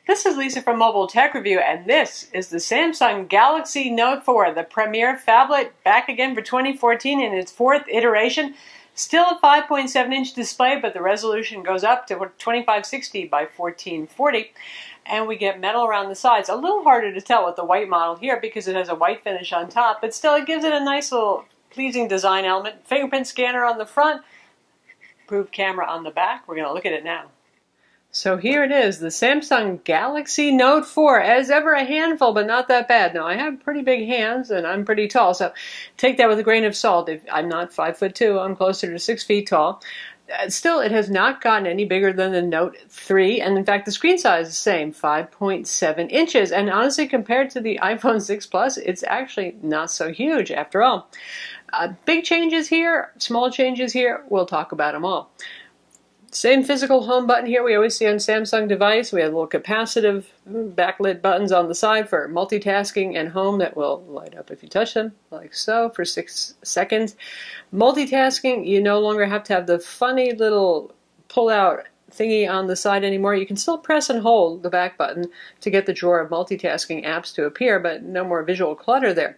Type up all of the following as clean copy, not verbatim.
This is Lisa from Mobile Tech Review, and this is the Samsung Galaxy Note 4, the premier phablet, back again for 2014 in its fourth iteration. Still a 5.7-inch display, but the resolution goes up to 2560 by 1440, and we get metal around the sides. A little harder to tell with the white model here because it has a white finish on top, but still it gives it a nice little pleasing design element. Fingerprint scanner on the front, improved camera on the back. We're going to look at it now. So here it is, the Samsung Galaxy Note 4. As ever, a handful, but not that bad. Now, I have pretty big hands, and I'm pretty tall, so take that with a grain of salt. I'm not 5'2", I'm closer to 6 feet tall. Still, it has not gotten any bigger than the Note 3, and in fact, the screen size is the same, 5.7 inches. And honestly, compared to the iPhone 6 Plus, it's actually not so huge after all. Big changes here, small changes here, we'll talk about them all. Same physical home button here we always see on Samsung device. We have little capacitive backlit buttons on the side for multitasking and home that will light up if you touch them, like so, for 6 seconds. Multitasking, you no longer have to have the funny little pull-out thingy on the side anymore. You can still press and hold the back button to get the drawer of multitasking apps to appear, but no more visual clutter there.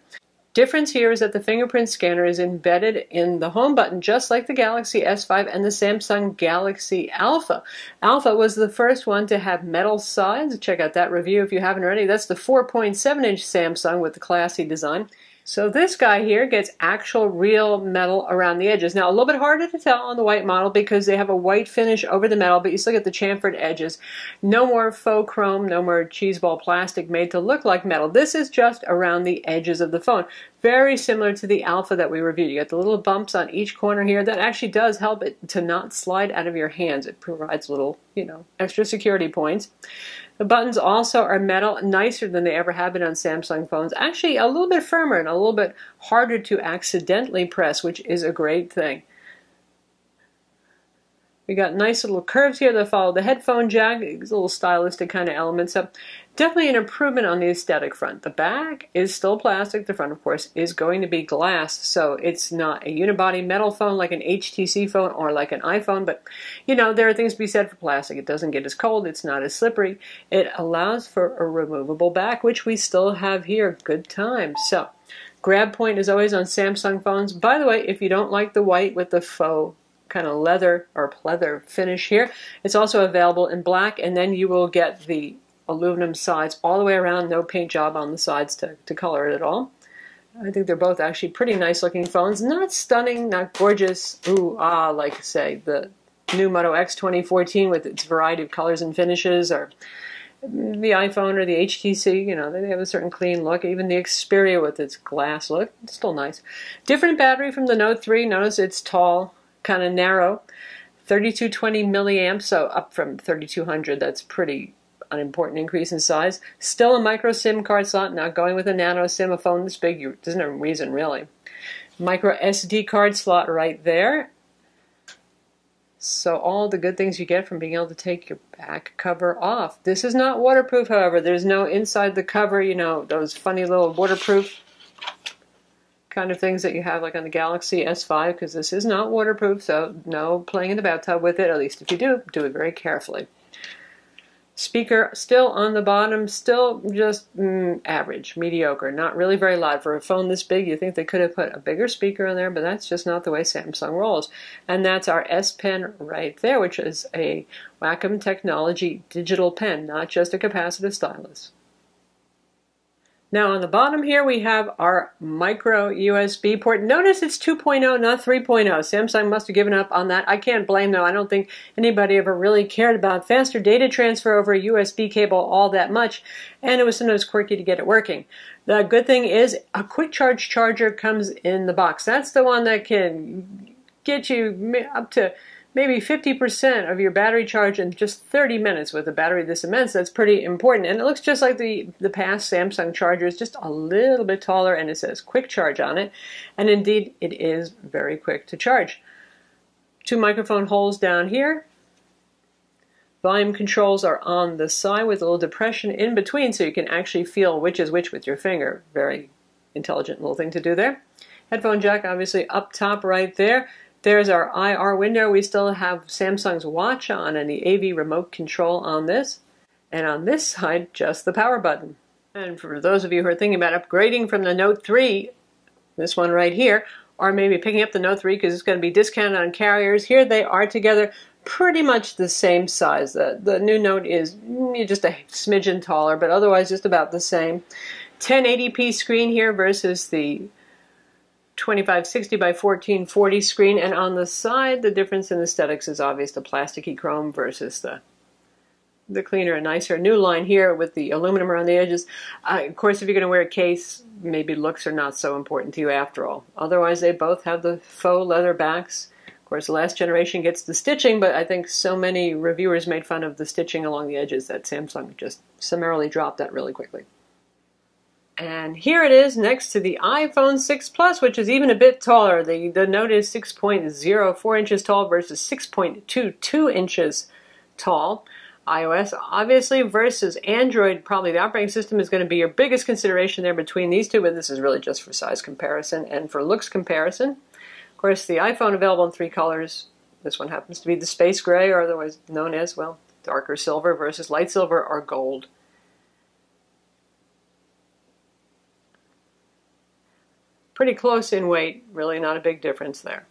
Difference here is that the fingerprint scanner is embedded in the home button, just like the Galaxy S5 and the Samsung Galaxy Alpha. Alpha was the first one to have metal sides. Check out that review if you haven't already. That's the 4.7-inch Samsung with the classy design. So this guy here gets actual real metal around the edges. Now, a little bit harder to tell on the white model because they have a white finish over the metal, but you still get the chamfered edges. No more faux chrome, no more cheeseball plastic made to look like metal. This is just around the edges of the phone. Very similar to the Alpha that we reviewed. You get the little bumps on each corner here. That actually does help it to not slide out of your hands. It provides little, extra security points. The buttons also are metal, nicer than they ever have been on Samsung phones. Actually, a little bit firmer and a little bit harder to accidentally press, which is a great thing. We got nice little curves here that follow the headphone jack, these little stylistic kind of elements. So definitely an improvement on the aesthetic front. The back is still plastic. The front, of course, is going to be glass. So it's not a unibody metal phone like an HTC phone or like an iPhone. But, there are things to be said for plastic. It doesn't get as cold. It's not as slippery. It allows for a removable back, which we still have here. Good times. So grab point is always on Samsung phones. By the way, if you don't like the white with the faux kind of leather or pleather finish here, it's also available in black, and then you will get the aluminum sides all the way around, no paint job on the sides to color it at all. I think they're both actually pretty nice looking phones. Not stunning, not gorgeous, like say the new Moto X 2014 with its variety of colors and finishes, or the iPhone or the HTC, they have a certain clean look. Even the Xperia with its glass look, it's still nice. Different battery from the Note 3. Notice it's tall, kind of narrow, 3220 milliamps, so up from 3200. That's pretty unimportant increase in size. Still a micro SIM card slot, not going with a nano SIM. A phone this big, there's no reason really. Micro SD card slot right there. So all the good things you get from being able to take your back cover off. This is not waterproof, however. There's no inside the cover, those funny little waterproof kind of things that you have like on the Galaxy S5, because this is not waterproof, so no playing in the bathtub with it. At least if you do it very carefully. Speaker still on the bottom, still just average, mediocre, not really very loud. For a phone this big, you think they could have put a bigger speaker in there, but that's just not the way Samsung rolls. And that's our S Pen right there, which is a Wacom Technology digital pen, not just a capacitive stylus. Now on the bottom here we have our micro USB port. Notice it's 2.0, not 3.0. Samsung must have given up on that. I can't blame them. I don't think anybody ever really cared about faster data transfer over a USB cable all that much, and it was sometimes quirky to get it working. The good thing is a quick charge charger comes in the box. That's the one that can get you up to maybe 50% of your battery charge in just 30 minutes with a battery this immense. That's pretty important. And it looks just like the past Samsung chargers, just a little bit taller, and it says quick charge on it. And indeed, it is very quick to charge. 2 microphone holes down here. Volume controls are on the side with a little depression in between, so you can actually feel which is which with your finger. Very intelligent little thing to do there. Headphone jack obviously up top right there. There's our IR window. We still have Samsung's watch on and the AV remote control on this. And on this side, just the power button. And for those of you who are thinking about upgrading from the Note 3, this one right here, or maybe picking up the Note 3 because it's going to be discounted on carriers, here they are together, pretty much the same size. The new Note is just a smidgen taller, but otherwise just about the same. 1080p screen here versus the 2560 by 1440 screen, and on the side the difference in aesthetics is obvious. The plasticky chrome versus the cleaner and nicer new line here with the aluminum around the edges. Of course, if you're going to wear a case, maybe looks are not so important to you after all. Otherwise, they both have the faux leather backs. Of course, the last generation gets the stitching, but I think so many reviewers made fun of the stitching along the edges that Samsung just summarily dropped that really quickly. And here it is next to the iPhone 6 Plus, which is even a bit taller. The Note is 6.04 inches tall versus 6.22 inches tall. iOS, obviously, versus Android, probably the operating system is going to be your biggest consideration there between these two, but this is really just for size comparison and for looks comparison. Of course, the iPhone available in 3 colors. This one happens to be the space gray, or otherwise known as, well, darker silver versus light silver or gold. Pretty close in weight, really not a big difference there.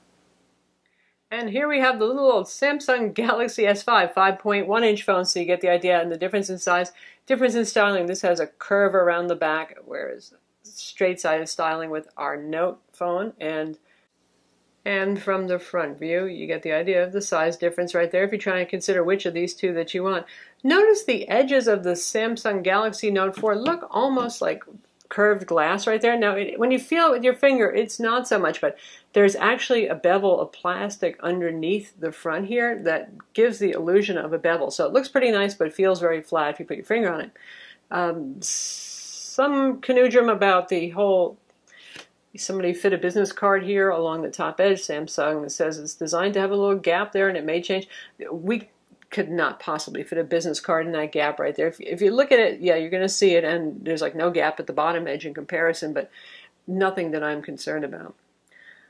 And here we have the little old Samsung Galaxy S5, 5.1-inch phone, so you get the idea, and the difference in size, difference in styling. This has a curve around the back, whereas straight-sided styling with our Note phone, and from the front view, you get the idea of the size difference right there if you're trying to consider which of these two that you want. Notice the edges of the Samsung Galaxy Note 4 look almost like curved glass right there. Now, when you feel it with your finger, it's not so much, but there's actually a bevel of plastic underneath the front here that gives the illusion of a bevel. So it looks pretty nice, but it feels very flat if you put your finger on it. Some conundrum about the whole, somebody fit a business card here along the top edge, Samsung, that says it's designed to have a little gap there and it may change. We could not possibly fit a business card in that gap right there. If you look at it, yeah, you're going to see it, and there's like no gap at the bottom edge in comparison, but nothing that I'm concerned about.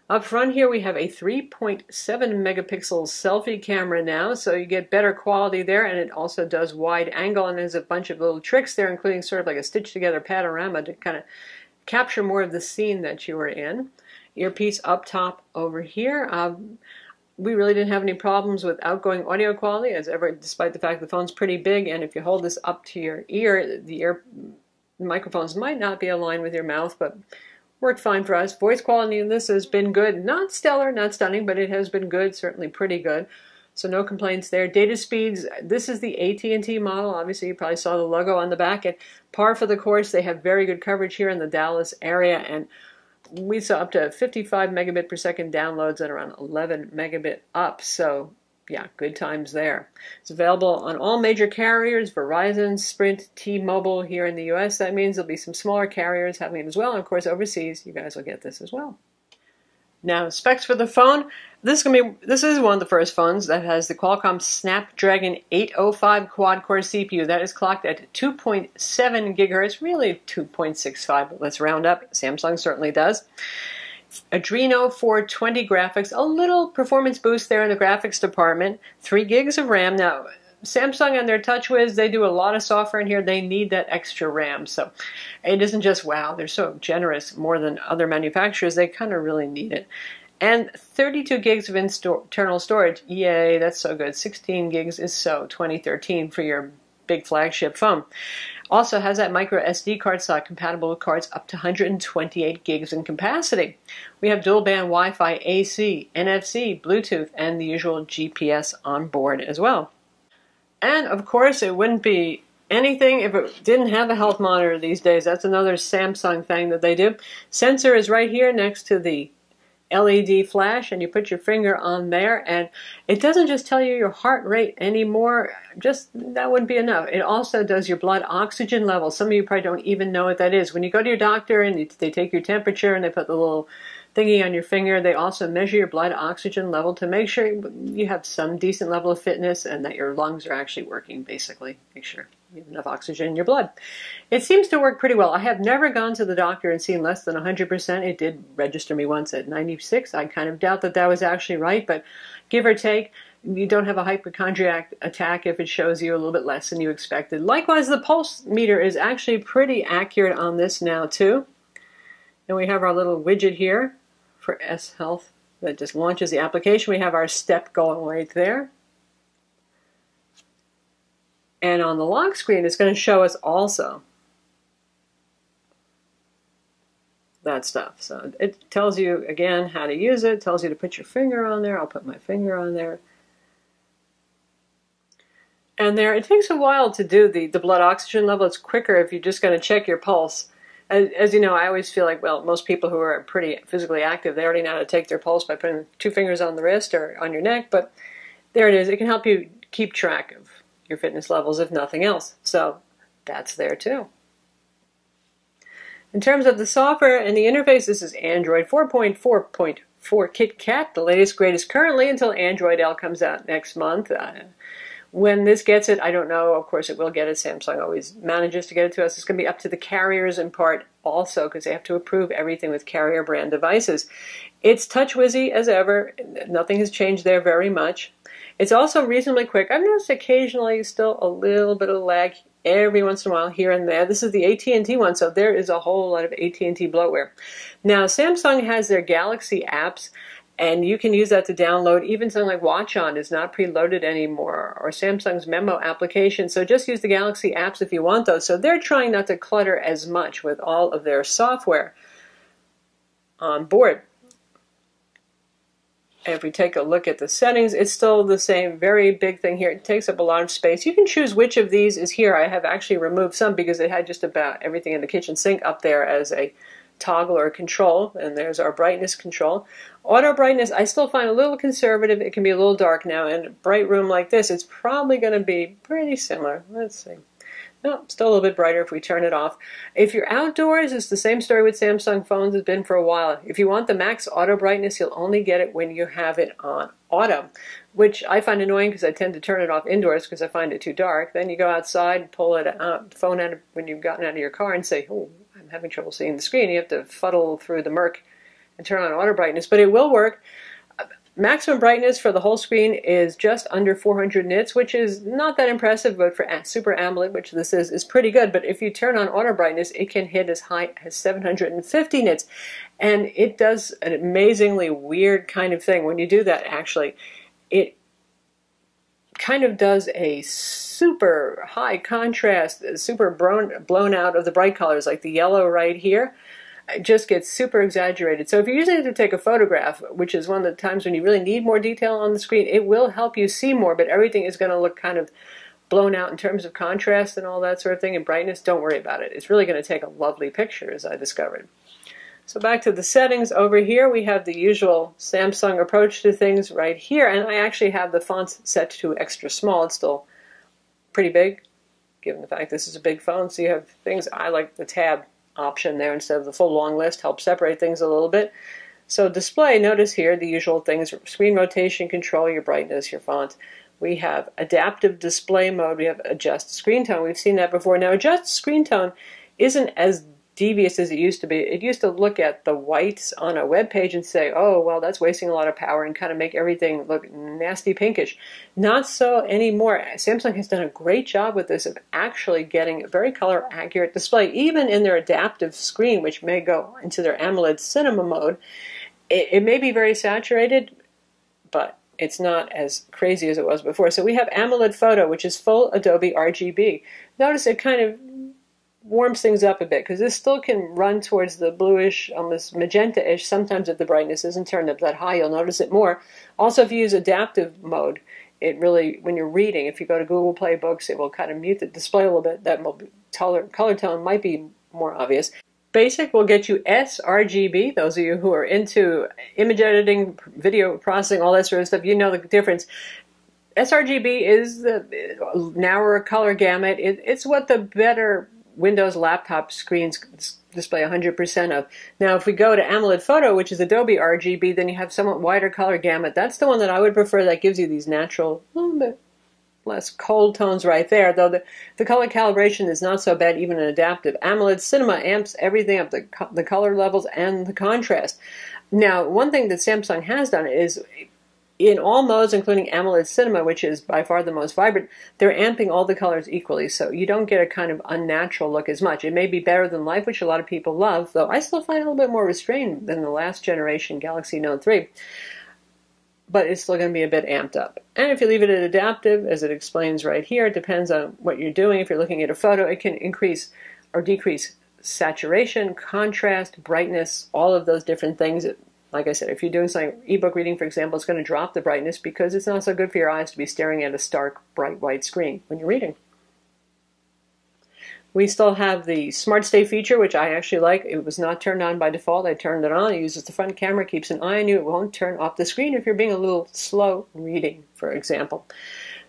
Up front here we have a 3.7 megapixel selfie camera now, so you get better quality there, and it also does wide angle, and there's a bunch of little tricks there, including sort of like a stitched together panorama to kind of capture more of the scene that you were in. Earpiece up top over here. We really didn't have any problems with outgoing audio quality, as ever, despite the fact the phone's pretty big, and if you hold this up to your ear, the microphones might not be aligned with your mouth, but worked fine for us. Voice quality in this has been good. Not stellar, not stunning, but it has been good, certainly pretty good. So no complaints there. Data speeds, this is the AT&T model. Obviously, you probably saw the logo on the back. And par for the course, they have very good coverage here in the Dallas area, and we saw up to 55 megabit per second downloads and around 11 megabit up. So, yeah, good times there. It's available on all major carriers, Verizon, Sprint, T-Mobile here in the U.S. That means there'll be some smaller carriers having it as well. And, of course, overseas, you guys will get this as well. Now, specs for the phone. This is one of the first phones that has the Qualcomm Snapdragon 805 quad-core CPU. That is clocked at 2.7 gigahertz, really 2.65, but let's round up. Samsung certainly does. Adreno 420 graphics, a little performance boost there in the graphics department. 3 gigs of RAM. Now, Samsung and their TouchWiz, they do a lot of software in here. They need that extra RAM. So it isn't just, wow, they're so generous, more than other manufacturers. They kind of really need it. And 32 gigs of internal storage. Yay, that's so good. 16 gigs is so 2013 for your big flagship phone. Also has that micro SD card slot compatible with cards up to 128 gigs in capacity. We have dual band Wi-Fi, AC, NFC, Bluetooth, and the usual GPS on board as well. And of course, it wouldn't be anything if it didn't have a health monitor these days. That's another Samsung thing that they do. Sensor is right here next to the LED flash, and you put your finger on there, and it doesn't just tell you your heart rate anymore. Just that wouldn't be enough. It also does your blood oxygen level. Some of you probably don't even know what that is. When you go to your doctor and they take your temperature and they put the little thingy on your finger, they also measure your blood oxygen level to make sure you have some decent level of fitness and that your lungs are actually working, basically. Make sure you have enough oxygen in your blood. It seems to work pretty well. I have never gone to the doctor and seen less than 100%. It did register me once at 96. I kind of doubt that that was actually right, but give or take, you don't have a hypochondriac attack if it shows you a little bit less than you expected. Likewise, the pulse meter is actually pretty accurate on this now too. And we have our little widget here for S Health that just launches the application. We have our step going right there. And on the lock screen, it's going to show us also that stuff. So it tells you, again, how to use it. It tells you to put your finger on there. I'll put my finger on there. And there, it takes a while to do the blood oxygen level. It's quicker if you're just going to check your pulse. As you know, I always feel like, well, most people who are pretty physically active, they already know how to take their pulse by putting 2 fingers on the wrist or on your neck. But there it is. It can help you keep track of your fitness levels, if nothing else. So that's there too. In terms of the software and the interface, this is Android 4.4.4 Kit Kat, the latest, greatest currently until Android L comes out next month. When this gets it, I don't know. Of course, it will get it. Samsung always manages to get it to us. It's going to be up to the carriers in part also, because they have to approve everything with carrier brand devices. It's touch-whizzy as ever. Nothing has changed there very much. It's also reasonably quick. I've noticed occasionally still a little bit of lag every once in a while here and there. This is the AT&T one, so there is a whole lot of AT&T bloatware. Now, Samsung has their Galaxy apps, and you can use that to download. Even something like Watch On is not preloaded anymore, or Samsung's Memo application. So just use the Galaxy apps if you want those. So they're trying not to clutter as much with all of their software on board. And if we take a look at the settings, it's still the same very big thing here. It takes up a lot of space. You can choose which of these is here. I have actually removed some because it had just about everything in the kitchen sink up there as a toggle or control. And there's our brightness control. Auto brightness, I still find a little conservative. It can be a little dark now. In a bright room like this, it's probably going to be pretty similar. Let's see. No, still a little bit brighter if we turn it off. If you're outdoors, it's the same story with Samsung phones. It's been for a while. If you want the max auto brightness, you'll only get it when you have it on auto, which I find annoying because I tend to turn it off indoors because I find it too dark. Then you go outside and pull it out, the phone out when you've gotten out of your car and say, oh, I'm having trouble seeing the screen. You have to fuddle through the murk and turn on auto brightness, but it will work. Maximum brightness for the whole screen is just under 400 nits, which is not that impressive, but for Super AMOLED, which this is pretty good. But if you turn on auto brightness, it can hit as high as 750 nits. And it does an amazingly weird kind of thing. When you do that, actually, it kind of does a super high contrast, super blown out of the bright colors, like the yellow right here. It just gets super exaggerated. So if you're using it to take a photograph, which is one of the times when you really need more detail on the screen, it will help you see more, but everything is going to look kind of blown out in terms of contrast and all that sort of thing, and brightness. Don't worry about it. It's really going to take a lovely picture, as I discovered. So back to the settings. Over here we have the usual Samsung approach to things right here, and I actually have the fonts set to extra small. It's still pretty big, given the fact this is a big phone, so you have things. I like the tab option there instead of the full long list, help separate things a little bit. So display, notice here the usual things: screen rotation control, your brightness, your font. We have adaptive display mode, we have adjust screen tone. We've seen that before. Now adjust screen tone isn't as devious as it used to be. It used to look at the whites on a web page and say, oh, well, that's wasting a lot of power, and kind of make everything look nasty pinkish. Not so anymore. Samsung has done a great job with this of actually getting a very color accurate display, even in their adaptive screen, which may go into their AMOLED cinema mode. It may be very saturated, but it's not as crazy as it was before. So we have AMOLED Photo, which is full Adobe RGB. Notice it kind of warms things up a bit, because this still can run towards the bluish, almost magenta-ish. Sometimes if the brightness isn't turned up that high, you'll notice it more. Also, if you use adaptive mode, it really, when you're reading, if you go to Google Play Books, it will kind of mute the display a little bit. That color tone might be more obvious. Basic will get you sRGB. Those of you who are into image editing, video processing, all that sort of stuff, you know the difference. sRGB is the narrower color gamut. It's what the better Windows laptop screens display 100% of. Now, if we go to AMOLED Photo, which is Adobe RGB, then you have somewhat wider color gamut. That's the one that I would prefer. That gives you these natural, a little bit less cold tones right there, though the color calibration is not so bad, even in adaptive. AMOLED Cinema amps everything up, the color levels and the contrast. Now, one thing that Samsung has done is in all modes, including AMOLED Cinema, which is by far the most vibrant, they're amping all the colors equally, so you don't get a kind of unnatural look as much. It may be better than life, which a lot of people love, though I still find it a little bit more restrained than the last generation Galaxy Note 3. But it's still going to be a bit amped up. And if you leave it at adaptive, as it explains right here, it depends on what you're doing. If you're looking at a photo, it can increase or decrease saturation, contrast, brightness, all of those different things. Like I said, if you're doing something, ebook reading, for example, it's going to drop the brightness because it's not so good for your eyes to be staring at a stark, bright white screen when you're reading. We still have the Smart Stay feature, which I actually like. It was not turned on by default. I turned it on. It uses the front camera, keeps an eye on you. It won't turn off the screen if you're being a little slow reading, for example.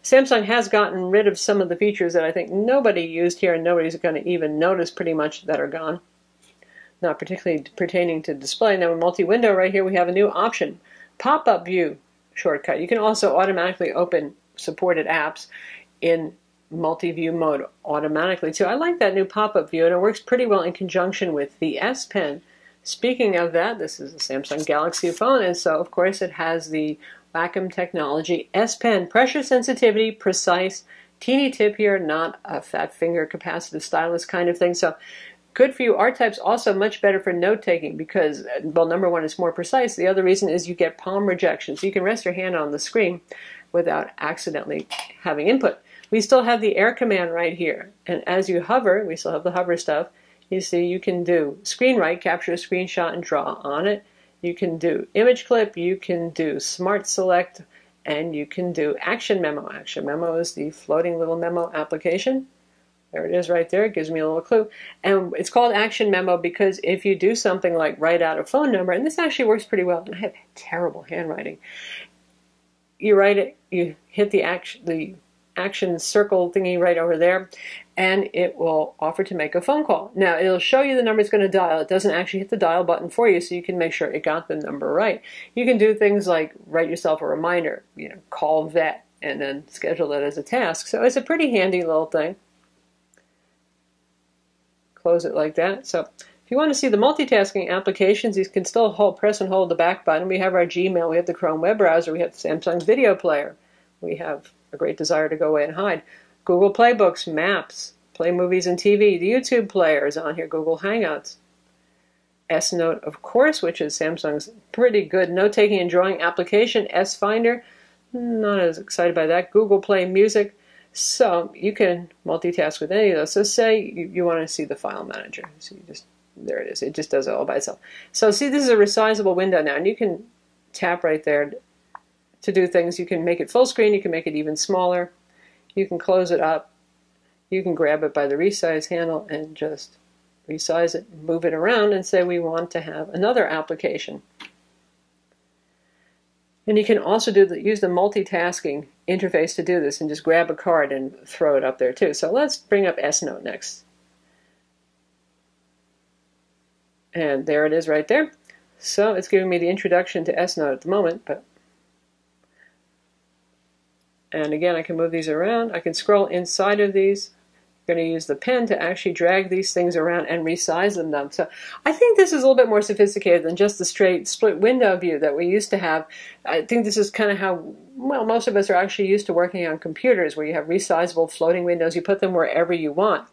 Samsung has gotten rid of some of the features that I think nobody used here and nobody's going to even notice pretty much that are gone. Not particularly pertaining to display. Now in multi-window right here we have a new option, pop-up view shortcut. You can also automatically open supported apps in multi-view mode automatically too. I like that new pop-up view, and it works pretty well in conjunction with the S Pen. Speaking of that, this is a Samsung Galaxy phone, and so of course it has the Wacom technology S Pen, pressure sensitivity, precise, teeny tip here, not a fat finger capacitive stylus kind of thing. So good for you. R-Type's also much better for note-taking because, well, number one, it's more precise. The other reason is you get palm rejection, so you can rest your hand on the screen without accidentally having input. We still have the air command right here, and as you hover, we still have the hover stuff, you see you can do screen write, capture a screenshot and draw on it. You can do image clip, you can do smart select, and you can do action memo. Action memo is the floating little memo application. There it is right there. It gives me a little clue. And it's called Action Memo because if you do something like write out a phone number, and this actually works pretty well, and I have terrible handwriting. You write it, you hit the action circle thingy right over there, and it will offer to make a phone call. Now, it'll show you the number it's going to dial. It doesn't actually hit the dial button for you, so you can make sure it got the number right. You can do things like write yourself a reminder, call vet, and then schedule it as a task. So it's a pretty handy little thing. Close it like that. So if you want to see the multitasking applications, you can still press and hold the back button. We have our Gmail, we have the Chrome web browser, we have Samsung's video player. We have a great desire to go away and hide. Google Playbooks, Maps, Play Movies and TV. The YouTube player is on here, Google Hangouts. S-Note, of course, which is Samsung's pretty good note-taking and drawing application. S-Finder, not as excited by that. Google Play Music. So you can multitask with any of those. So say you want to see the file manager. So there it is. It just does it all by itself. So see, this is a resizable window now, and you can tap right there to do things. You can make it full screen. You can make it even smaller. You can close it up. You can grab it by the resize handle and just resize it, move it around, and say we want to have another application. And you can also use the multitasking interface to do this and just grab a card and throw it up there too. So let's bring up S-Note next. And there it is right there. So it's giving me the introduction to S-Note at the moment. And again, I can move these around. I can scroll inside of these. I'm going to use the pen to actually drag these things around and resize them. So I think this is a little bit more sophisticated than just the straight split window view that we used to have. I think this is kind of how, well, most of us are actually used to working on computers, where you have resizable floating windows. You put them wherever you want.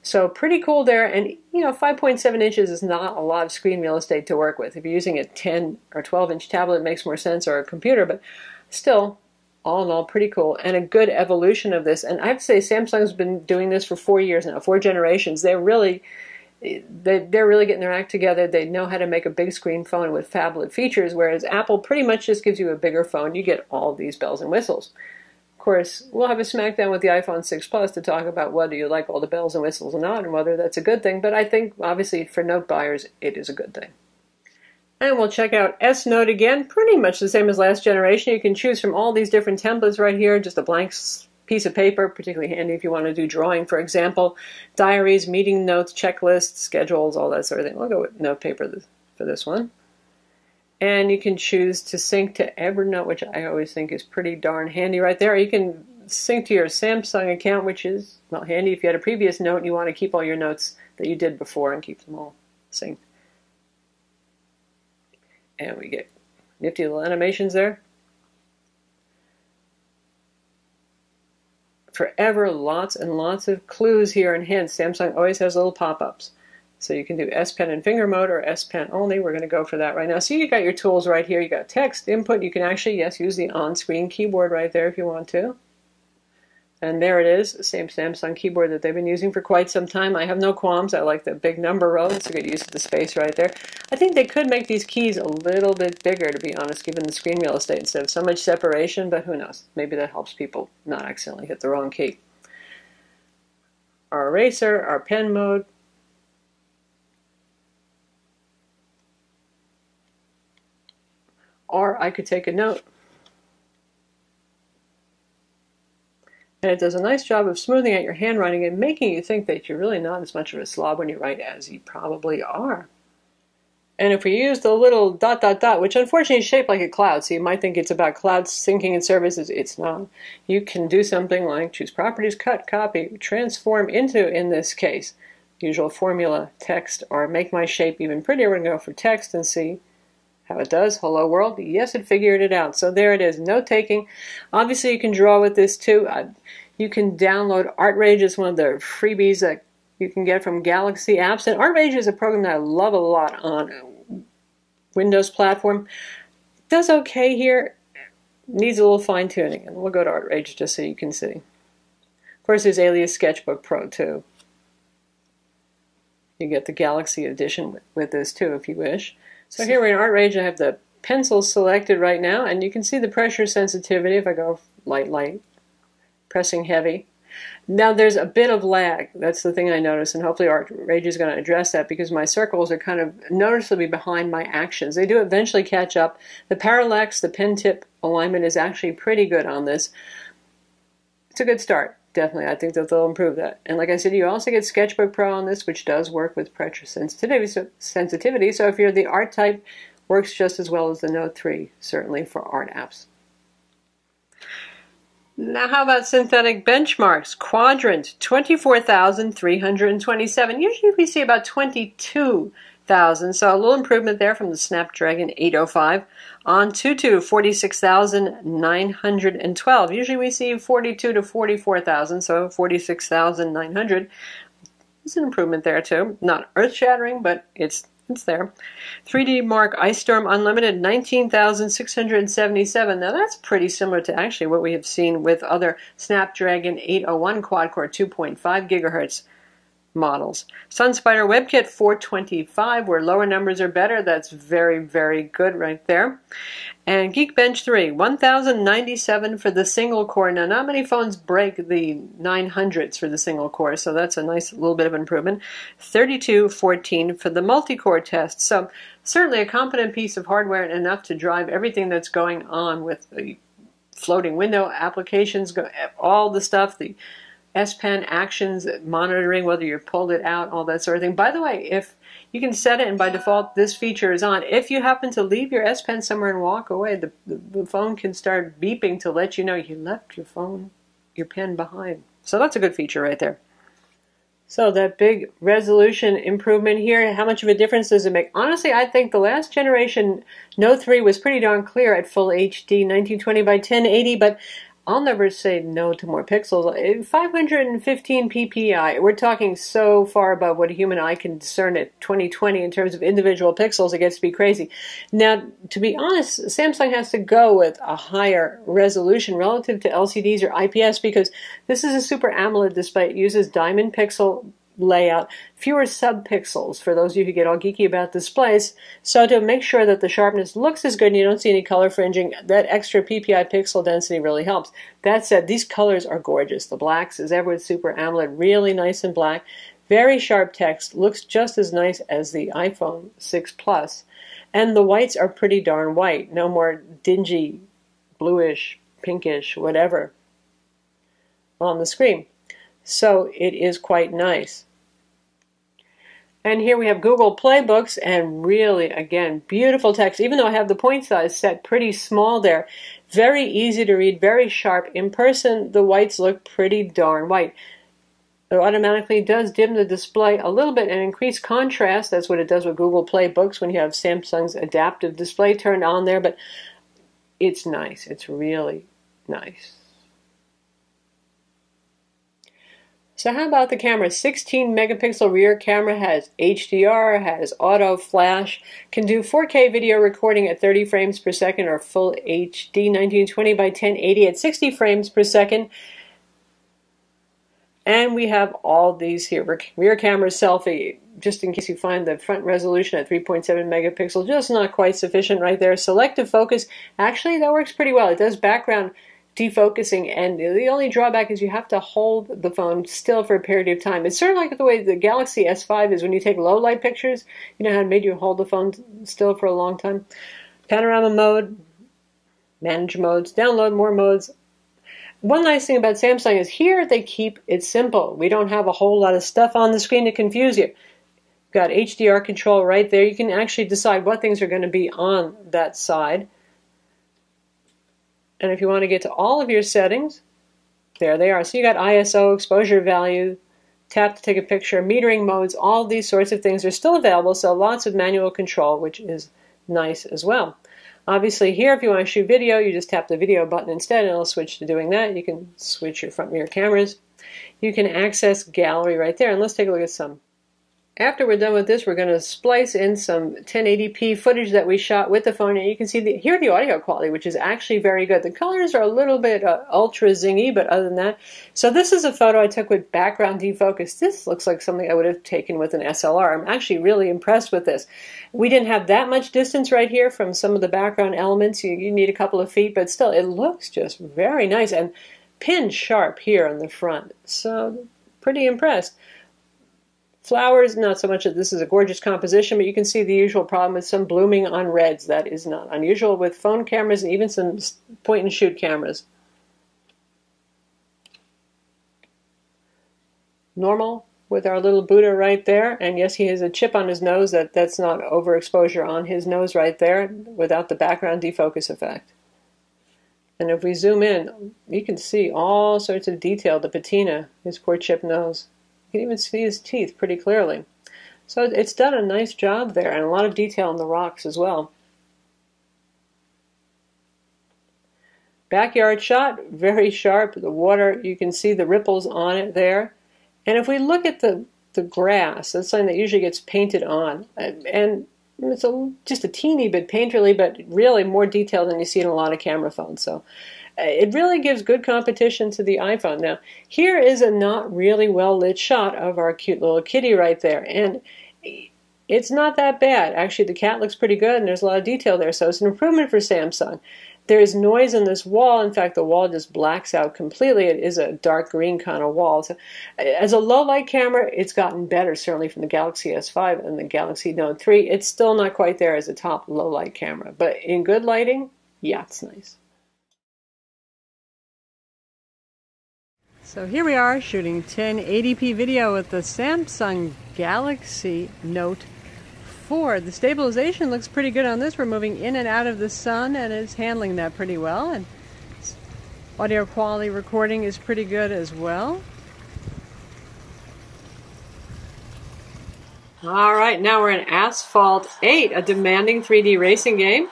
So pretty cool there. And, 5.7 inches is not a lot of screen real estate to work with. If you're using a 10 or 12-inch tablet, it makes more sense, or a computer, but still, all in all, pretty cool, and a good evolution of this. And I have to say, Samsung's been doing this for 4 years now, 4 generations. They're really getting their act together. They know how to make a big screen phone with phablet features, whereas Apple pretty much just gives you a bigger phone. You get all these bells and whistles. Of course, we'll have a smackdown with the iPhone 6 Plus to talk about whether you like all the bells and whistles or not, and whether that's a good thing. But I think, obviously, for note buyers, it is a good thing. And we'll check out S-Note again, pretty much the same as last generation. You can choose from all these different templates right here, just a blank piece of paper, particularly handy if you want to do drawing, for example, diaries, meeting notes, checklists, schedules, all that sort of thing. We'll go with note paper for this one. And you can choose to sync to Evernote, which I always think is pretty darn handy right there. You can sync to your Samsung account, which is, well, handy if you had a previous note and you want to keep all your notes that you did before and keep them all synced. And we get nifty little animations there. forever lots and lots of clues here and hints. Samsung always has little pop-ups. So you can do S Pen and finger mode or S Pen only. We're going to go for that right now. So you got your tools right here. You got text, input. You can actually, yes, use the on-screen keyboard right there if you want to. And there it is, the same Samsung keyboard that they've been using for quite some time. I have no qualms. I like the big number row. It's a good use of the space right there. I think they could make these keys a little bit bigger, to be honest, given the screen real estate instead of so much separation, but who knows? Maybe that helps people not accidentally hit the wrong key. Our eraser, our pen mode. Or I could take a note. And it does a nice job of smoothing out your handwriting and making you think that you're really not as much of a slob when you write as you probably are. And if we use the little dot, dot, dot, which unfortunately is shaped like a cloud, so you might think it's about cloud syncing and services, it's not. You can do something like choose properties, cut, copy, transform into, in this case, usual formula, text, or make my shape even prettier. We're going to go for text and see how it does. Hello world. Yes, it figured it out. So there it is. Note taking. Obviously, you can draw with this too. You can download ArtRage. It's one of the freebies that you can get from Galaxy Apps. And ArtRage is a program that I love a lot on Windows platform. It does okay here. Needs a little fine tuning. And we'll go to ArtRage just so you can see. Of course, there's Alias Sketchbook Pro too. You get the Galaxy edition with this too if you wish. So here we're in ArtRage. I have the pencil selected right now, and you can see the pressure sensitivity if I go light, light, pressing heavy. Now there's a bit of lag. That's the thing I noticed, and hopefully ArtRage is going to address that because my circles are kind of noticeably behind my actions. They do eventually catch up. The parallax, the pen tip alignment is actually pretty good on this. It's a good start. Definitely, I think that they'll improve that. And like I said, you also get Sketchbook Pro on this, which does work with pressure sensitivity. So if you're the art type, works just as well as the Note 3, certainly for art apps. Now, how about synthetic benchmarks? Quadrant, 24,327. Usually we see about 22,000, so a little improvement there from the Snapdragon 805 on to 46,912. Usually we see 42 to 44,000, so 46,900. It's an improvement there too. Not earth-shattering, but it's there. 3D Mark Ice Storm Unlimited, 19,677. Now that's pretty similar to actually what we have seen with other Snapdragon 801 quad-core 2.5 gigahertz models. SunSpider WebKit 425, where lower numbers are better. That's very, very good right there. And Geekbench 3, 1,097 for the single core. Now, not many phones break the 900s for the single core, so that's a nice little bit of improvement. 3214 for the multi-core test. So certainly a competent piece of hardware and enough to drive everything that's going on with the floating window applications, all the stuff, the S Pen actions, monitoring whether you pulled it out, all that sort of thing. By the way, if you can set it, and by default this feature is on, if you happen to leave your S Pen somewhere and walk away, the phone can start beeping to let you know you left your pen behind. So that's a good feature right there. So that big resolution improvement here, how much of a difference does it make? Honestly, I think the last generation Note 3 was pretty darn clear at full HD, 1920 by 1080, but I'll never say no to more pixels. 515 ppi. We're talking so far above what a human eye can discern at 2020 in terms of individual pixels. It gets to be crazy. Now, to be honest, Samsung has to go with a higher resolution relative to LCDs or IPS because this is a Super AMOLED display. It uses diamond pixel layout, fewer subpixels for those of you who get all geeky about displays. So to make sure that the sharpness looks as good and you don't see any color fringing, that extra PPI pixel density really helps. That said, these colors are gorgeous. The blacks, as ever with Super AMOLED, really nice and black. Very sharp text, looks just as nice as the iPhone 6 Plus. And the whites are pretty darn white. No more dingy, bluish, pinkish, whatever on the screen. So it is quite nice. And here we have Google Playbooks, and really, again, beautiful text. Even though I have the point size set pretty small there, very easy to read, very sharp. In person, the whites look pretty darn white. It automatically does dim the display a little bit and increase contrast. That's what it does with Google Playbooks when you have Samsung's adaptive display turned on there, but it's nice. It's really nice. So how about the camera? 16 megapixel rear camera, has HDR, has auto flash, can do 4K video recording at 30 frames per second or full HD 1920 by 1080 at 60 frames per second. And we have all these here. Rear camera selfie, just in case you find the front resolution at 3.7 megapixels, just not quite sufficient right there. Selective focus, actually that works pretty well. It does background defocusing, and the only drawback is you have to hold the phone still for a period of time. It's sort of like the way the Galaxy S5 is when you take low light pictures. You know how it made you hold the phone still for a long time? Panorama mode, manage modes, download more modes. One nice thing about Samsung is here they keep it simple. We don't have a whole lot of stuff on the screen to confuse you. You've got HDR control right there. You can actually decide what things are going to be on that side. And if you want to get to all of your settings, there they are. So you got ISO, exposure value, tap to take a picture, metering modes, all these sorts of things are still available, so lots of manual control, which is nice as well. Obviously here, if you want to shoot video, you just tap the video button instead and it'll switch to doing that. You can switch your front mirror cameras. You can access gallery right there, and let's take a look at some. After we're done with this, we're going to splice in some 1080p footage that we shot with the phone, and you can see hear the audio quality, which is actually very good. The colors are a little bit ultra zingy, but other than that. So this is a photo I took with background defocus. This looks like something I would have taken with an SLR. I'm actually really impressed with this. We didn't have that much distance right here from some of the background elements. You need a couple of feet, but still, it looks just very nice and pin sharp here on the front. So pretty impressed. Flowers, not so much that this is a gorgeous composition, but you can see the usual problem with some blooming on reds. That is not unusual with phone cameras and even some point-and-shoot cameras. Normal with our little Buddha right there. And yes, he has a chip on his nose. That's not overexposure on his nose right there without the background defocus effect. And if we zoom in, you can see all sorts of detail, the patina, his poor chip nose. You can even see his teeth pretty clearly. So it's done a nice job there, and a lot of detail in the rocks as well. Backyard shot, very sharp. The water, you can see the ripples on it there. And if we look at the grass, that's something that usually gets painted on. And it's just a teeny bit painterly, but really more detail than you see in a lot of camera phones. So it really gives good competition to the iPhone. Now, here is a not really well-lit shot of our cute little kitty right there. And it's not that bad. Actually, the cat looks pretty good, and there's a lot of detail there. So it's an improvement for Samsung. There is noise in this wall. In fact, the wall just blacks out completely. It is a dark green kind of wall. So, as a low-light camera, it's gotten better, certainly from the Galaxy S5 and the Galaxy Note 3. It's still not quite there as a top low-light camera. But in good lighting, yeah, it's nice. So here we are shooting 1080p video with the Samsung Galaxy Note 4. The stabilization looks pretty good on this. We're moving in and out of the sun, and it's handling that pretty well. And audio quality recording is pretty good as well. All right, now we're in Asphalt 8, a demanding 3D racing game.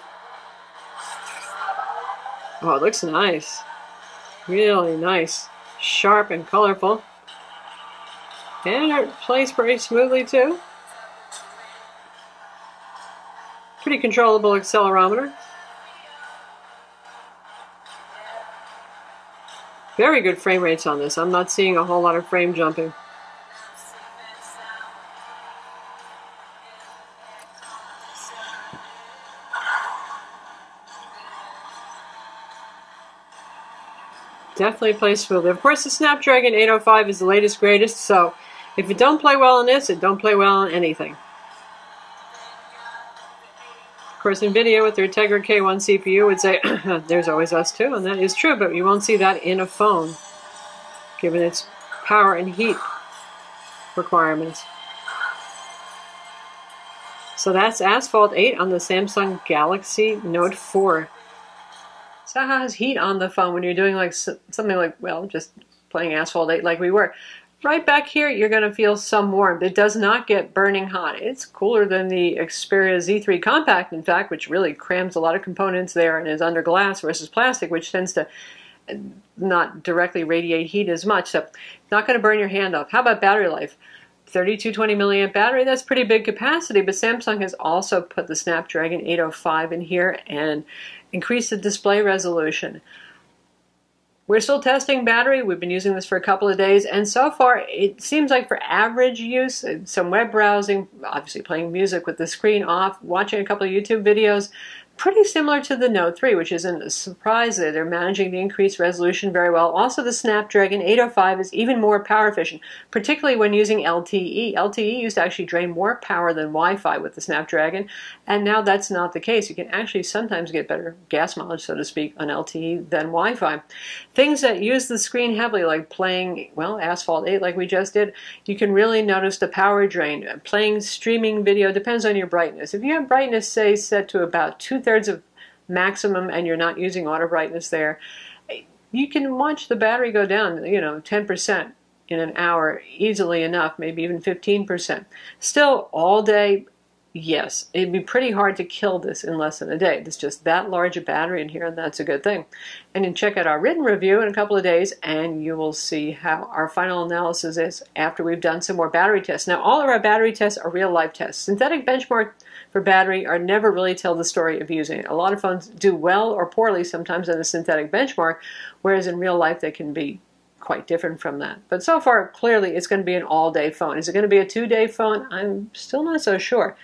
Oh, it looks nice. Really nice. Sharp and colorful. And it plays pretty smoothly too. Pretty controllable accelerometer. Very good frame rates on this. I'm not seeing a whole lot of frame jumping. Definitely plays smoothly. Of course, the Snapdragon 805 is the latest, greatest, so if it don't play well on this, it don't play well on anything. Of course, NVIDIA with their Tegra K1 CPU would say, there's always us too, and that is true, but you won't see that in a phone, given its power and heat requirements. So that's Asphalt 8 on the Samsung Galaxy Note 4. So how has heat on the phone when you're doing like something like, well, just playing Asphalt 8 like we were? Right back here, you're going to feel some warmth. It does not get burning hot. It's cooler than the Xperia Z3 Compact, in fact, which really crams a lot of components there and is under glass versus plastic, which tends to not directly radiate heat as much, so it's not going to burn your hand off. How about battery life? 3220 milliamp battery, that's pretty big capacity, but Samsung has also put the Snapdragon 805 in here and increased the display resolution. We're still testing battery. We've been using this for a couple of days, and so far it seems like for average use, some web browsing, obviously playing music with the screen off, watching a couple of YouTube videos, pretty similar to the Note 3, which isn't a surprise there. They're managing the increased resolution very well. Also, the Snapdragon 805 is even more power efficient, particularly when using LTE. LTE used to actually drain more power than Wi-Fi with the Snapdragon, and now that's not the case. You can actually sometimes get better gas mileage, so to speak, on LTE than Wi-Fi. Things that use the screen heavily, like playing, well, Asphalt 8 like we just did, you can really notice the power drain. Playing streaming video depends on your brightness. If you have brightness, say, set to about 2/3 of maximum and you're not using auto brightness there, you can watch the battery go down, 10% in an hour easily enough, maybe even 15%. Still, all day, yes, it'd be pretty hard to kill this in less than a day. There's just that large a battery in here, and that's a good thing. And you can check out our written review in a couple of days, and you will see how our final analysis is after we've done some more battery tests. Now, all of our battery tests are real-life tests. Synthetic benchmark for battery are never really tell the story of using it. A lot of phones do well or poorly sometimes in a synthetic benchmark, whereas in real life they can be quite different from that. But so far, clearly, it's going to be an all-day phone. Is it going to be a 2-day phone? I'm still not so sure.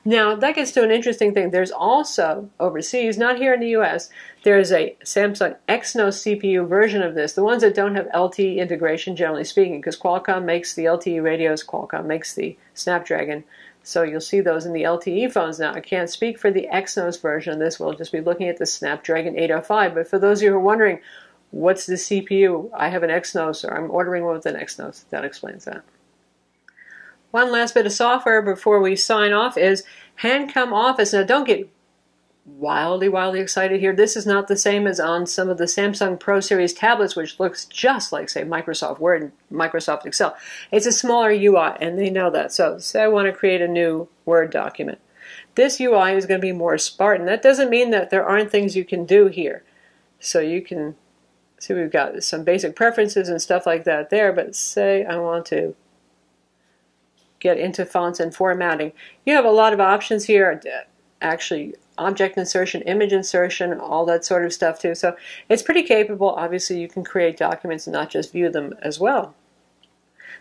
Now, that gets to an interesting thing. There's also, overseas, not here in the US, there's a Samsung Exynos CPU version of this, the ones that don't have LTE integration, generally speaking, because Qualcomm makes the LTE radios, Qualcomm makes the Snapdragon. So you'll see those in the LTE phones now. I can't speak for the Exynos version of this. We'll just be looking at the Snapdragon 805. But for those of you who are wondering, what's the CPU? I have an Exynos, or I'm ordering one with an Exynos. That explains that. One last bit of software before we sign off is HandCom Office. Now, don't get wildly excited here. This is not the same as on some of the Samsung Pro Series tablets, which looks just like, say, Microsoft Word and Microsoft Excel. It's a smaller UI, and they know that. So, say I want to create a new Word document. This UI is going to be more Spartan. That doesn't mean that there aren't things you can do here. So you can see we've got some basic preferences and stuff like that there, but say I want to get into fonts and formatting. You have a lot of options here, actually object insertion, image insertion, all that sort of stuff too. So it's pretty capable. Obviously you can create documents and not just view them as well.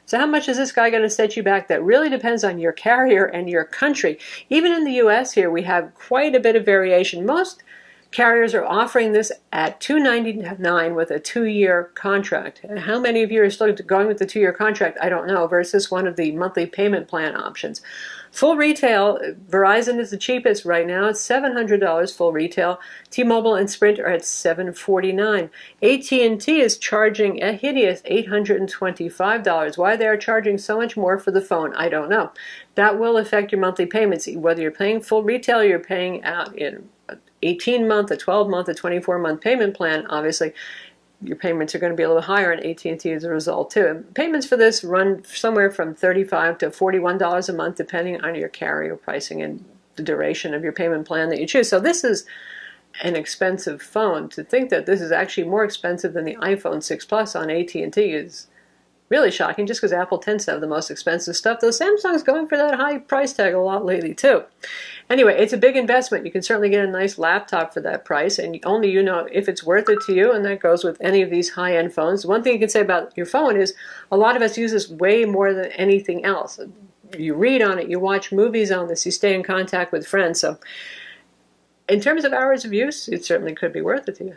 So how much is this guy going to set you back? That really depends on your carrier and your country. Even in the US here we have quite a bit of variation. Most carriers are offering this at $299 with a 2-year contract. And how many of you are still going with the 2-year contract? I don't know, versus one of the monthly payment plan options. Full retail, Verizon is the cheapest right now. It's $700 full retail. T-Mobile and Sprint are at $749. AT&T is charging a hideous $825. Why they are charging so much more for the phone, I don't know. That will affect your monthly payments, whether you're paying full retail or you're paying out in 18-month, a 12-month, a 24-month payment plan. Obviously, your payments are going to be a little higher in AT&T as a result too. And payments for this run somewhere from $35 to $41 a month, depending on your carrier pricing and the duration of your payment plan that you choose. So this is an expensive phone. To think that this is actually more expensive than the iPhone 6 Plus on AT&T is really shocking, just because Apple tends to have the most expensive stuff, though Samsung's going for that high price tag a lot lately too. Anyway, it's a big investment. You can certainly get a nice laptop for that price, and only you know if it's worth it to you, and that goes with any of these high-end phones. One thing you can say about your phone is a lot of us use this way more than anything else. You read on it, you watch movies on this, you stay in contact with friends. So in terms of hours of use, it certainly could be worth it to you.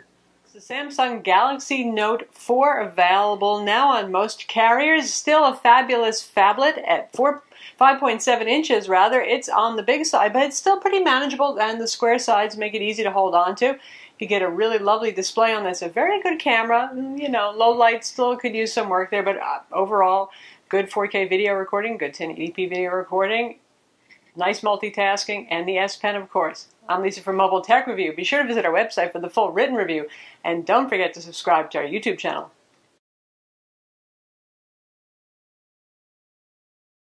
The Samsung Galaxy Note 4 available now on most carriers. Still a fabulous phablet at 5.7 inches rather. It's on the big side, but it's still pretty manageable, and the square sides make it easy to hold on to. You get a really lovely display on this. A very good camera. Low light still could use some work there, but overall, good 4K video recording, good 1080p video recording. Nice multitasking, and the S Pen, of course. I'm Lisa from Mobile Tech Review. Be sure to visit our website for the full written review, and don't forget to subscribe to our YouTube channel.